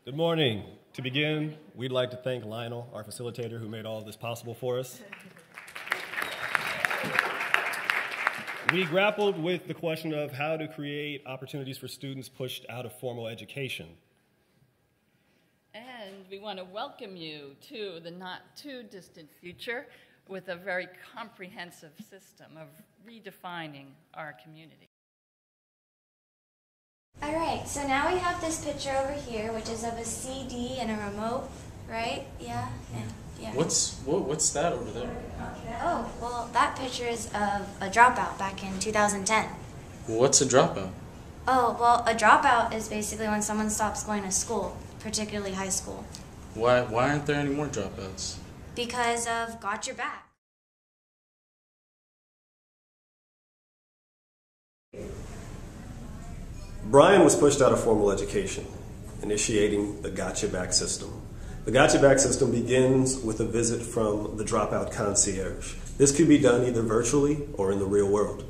Good morning. To begin, we'd like to thank Lionel, our facilitator, who made all of this possible for us. We grappled with the question of how to create opportunities for students pushed out of formal education. And we want to welcome you to the not too distant future with a very comprehensive system of redefining our community. All right, so now we have this picture over here, which is of a CD and a remote, right? Yeah. What's that over there? Oh, well, that picture is of a dropout back in 2010. What's a dropout? Oh, well, a dropout is basically when someone stops going to school, particularly high school. Why aren't there any more dropouts? Because of Got Your Back. Brian was pushed out of formal education, initiating the Got Your Back system. The Got Your Back system begins with a visit from the Dropout Concierge. This could be done either virtually or in the real world.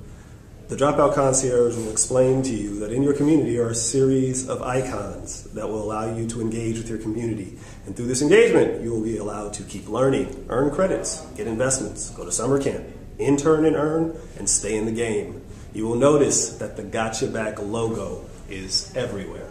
The Dropout Concierge will explain to you that in your community are a series of icons that will allow you to engage with your community. And through this engagement, you will be allowed to keep learning, earn credits, get investments, go to summer camp, intern and earn, and stay in the game. You will notice that the Got Your Back logo is everywhere.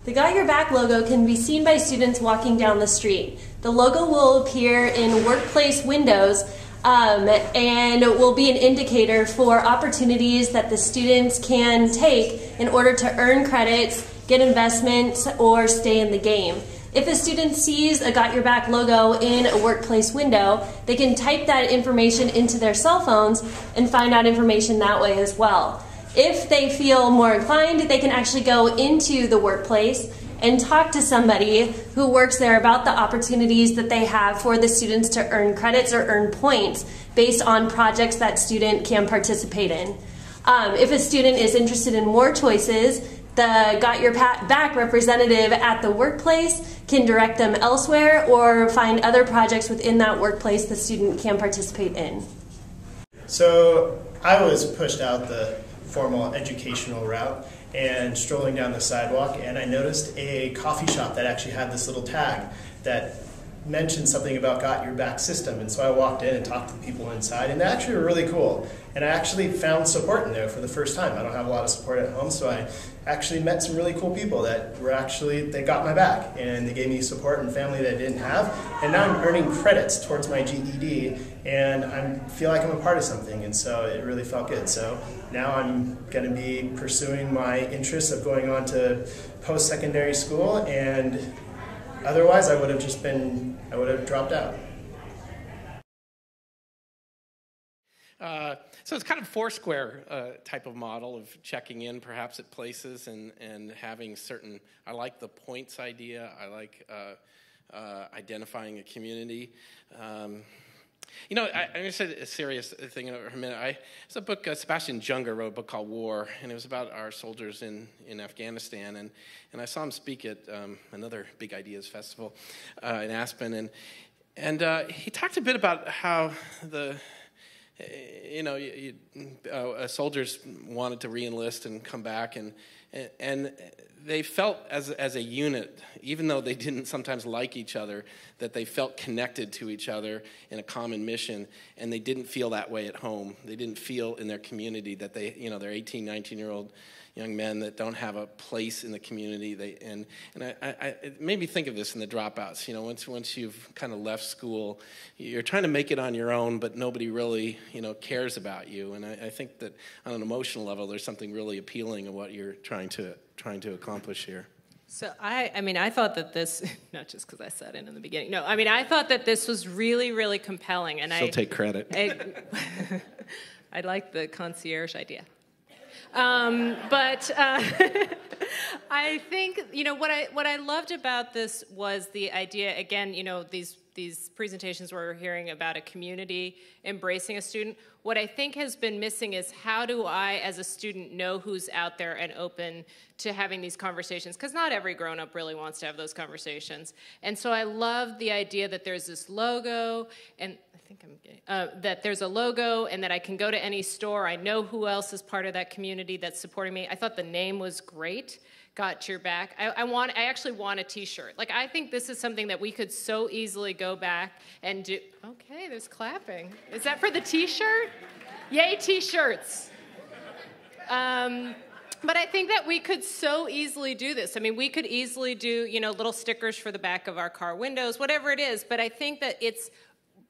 The Got Your Back logo can be seen by students walking down the street. The logo will appear in workplace windows and will be an indicator for opportunities that the students can take in order to earn credits, get investments, or stay in the game. If a student sees a Got Your Back logo in a workplace window, they can type that information into their cell phones and find out information that way as well. If they feel more inclined, they can actually go into the workplace and talk to somebody who works there about the opportunities that they have for the students to earn credits or earn points based on projects that student can participate in. If a student is interested in more choices, the Got Your Back representative at the workplace can direct them elsewhere or find other projects within that workplace the student can participate in. So I was pushed out the formal educational route and strolling down the sidewalk, and I noticed a coffee shop that actually had this little tag that mentioned something about Got Your Back system. And so I walked in and talked to the people inside, and they actually were really cool. And I actually found support in there for the first time. I don't have a lot of support at home, so I actually met some really cool people that were they got my back, and they gave me support and family that I didn't have. And now I'm earning credits towards my GED, and I feel like I'm a part of something, and so it really felt good. So now I'm going to be pursuing my interests of going on to post-secondary school, and otherwise I would have dropped out. So it's kind of Foursquare type of model of checking in perhaps at places and having certain, I like the points idea, I like identifying a community. You know, I'm going to say a serious thing in a minute. It's a book, Sebastian Junger wrote a book called War, and it was about our soldiers in Afghanistan. And I saw him speak at another Big Ideas Festival in Aspen. And he talked a bit about how soldiers wanted to re-enlist and come back, and they felt as a unit, even though they didn't sometimes like each other, that they felt connected to each other in a common mission, and they didn't feel that way at home. They didn't feel in their community that they're 18, 19-year-old young men that don't have a place in the community. It made me think of this in the dropouts. You know, once you've kind of left school, you're trying to make it on your own, but nobody really, cares about you. And I think that on an emotional level, there's something really appealing in what you're trying to accomplish here. So I thought that this, not just because I sat in the beginning, no, I thought that this was really, really compelling. And She'll take credit. I like the concierge idea. I think, what I loved about this was the idea, again, these presentations where we're hearing about a community embracing a student. What I think has been missing is how do I, as a student, know who's out there and open to having these conversations? Because not every grown-up really wants to have those conversations. And so I love the idea that there's this logo, and I think I'm getting, that there's a logo, and that I can go to any store. I know who else is part of that community that's supporting me. I thought the name was great. Got your back. I actually want a T-shirt. Like, I think this is something that we could so easily go back and do. Okay, there's clapping. Is that for the T-shirt? Yay, T-shirts. But I think that we could so easily do this. I mean, we could easily do, little stickers for the back of our car windows, whatever it is. But I think that it's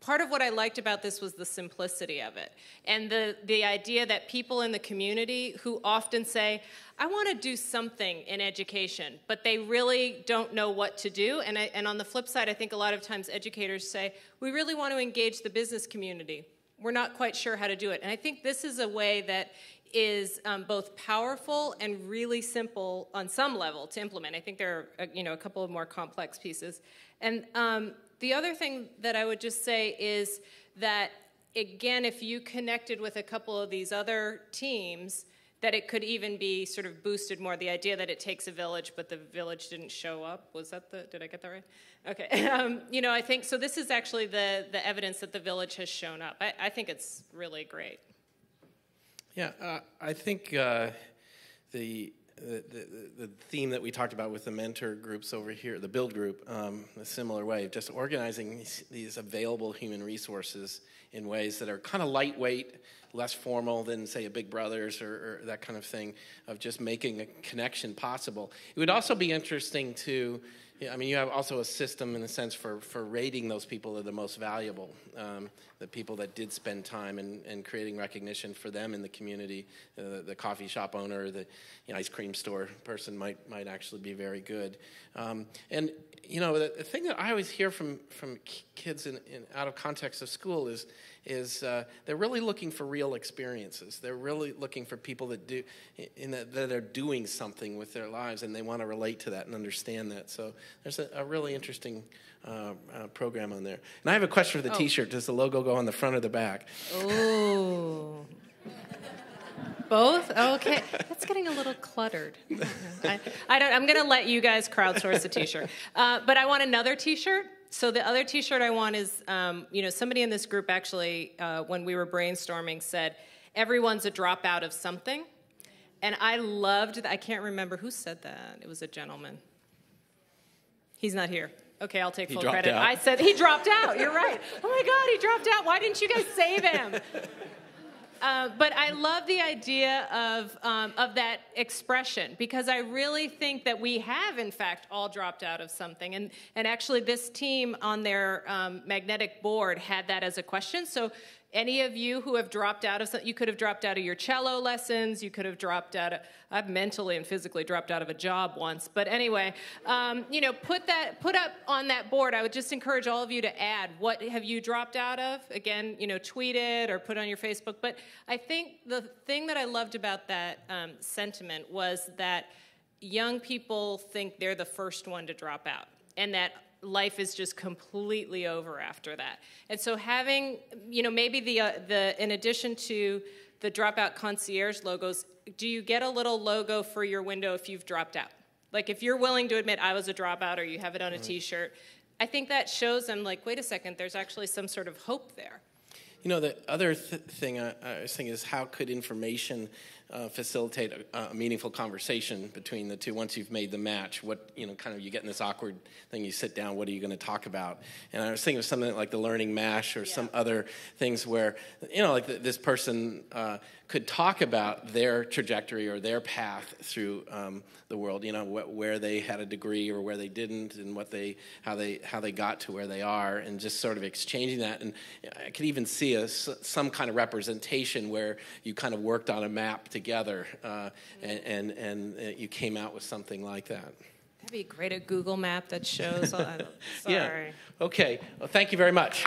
part of what I liked about this was the simplicity of it, and the idea that people in the community who often say, I want to do something in education, but they really don't know what to do. And on the flip side, I think a lot of times educators say, we really want to engage the business community. We're not quite sure how to do it. And I think this is a way that is both powerful and really simple on some level to implement. I think there are a couple of more complex pieces. And the other thing that I would just say is that, again, if you connected with a couple of these other teams, that it could even be sort of boosted more. The idea that it takes a village, but the village didn't show up. Was that did I get that right? Okay. I think, so this is actually the evidence that the village has shown up. I think it's really great. Yeah, I think the theme that we talked about with the mentor groups over here, the build group, a similar way of just organizing these available human resources in ways that are kind of lightweight, less formal than, say, a Big Brothers or that kind of thing, of just making a connection possible. It would also be interesting to, you have also a system in a sense for rating those people that are the most valuable, the people that did spend time and creating recognition for them in the community. The coffee shop owner, the ice cream store person might actually be very good. And the thing that I always hear from kids in out of context of school is they're really looking for real experiences. They're really looking for people that are doing something with their lives, and they want to relate to that and understand that. So there's a really interesting program on there. And I have a question for the T-shirt. Does the logo go on the front or the back? Oh. Both? Okay. That's getting a little cluttered. I'm going to let you guys crowdsource the T-shirt. But I want another T-shirt. So the other T-shirt I want is, somebody in this group actually, when we were brainstorming, said, everyone's a dropout of something. And I loved that. I can't remember who said that. It was a gentleman. He's not here. Okay, I'll take full credit. I said, he dropped out. You're right. Oh, my God, he dropped out. Why didn't you guys save him? But I love the idea of that expression, because I really think that we have, in fact, all dropped out of something. And actually, this team on their magnetic board had that as a question. So any of you who have dropped out of something, you could have dropped out of your cello lessons, you could have dropped out of, I've mentally and physically dropped out of a job once. But anyway, put up on that board. I would just encourage all of you to add, what have you dropped out of? Again, tweet it or put it on your Facebook. But I think the thing that I loved about that sentiment was that young people think they're the first one to drop out, and that life is just completely over after that. And so having, maybe the in addition to the Dropout Concierge logos, do you get a little logo for your window if you've dropped out? Like, if you're willing to admit I was a dropout, or you have it on a T-shirt, I think that shows them, like, wait a second, there's actually some sort of hope there. The other thing I was thinking is, how could information facilitate a meaningful conversation between the two once you've made the match? What, kind of, you get in this awkward thing, you sit down, what are you going to talk about? And I was thinking of something like the Learning Mash or some other things where, this person could talk about their trajectory or their path through the world, where they had a degree or where they didn't, and how they got to where they are, and just sort of exchanging that. And I could even see some kind of representation where you kind of worked on a map together, and you came out with something like that. That'd be great, a Google map that shows. Sorry. Yeah. Okay. Well, thank you very much.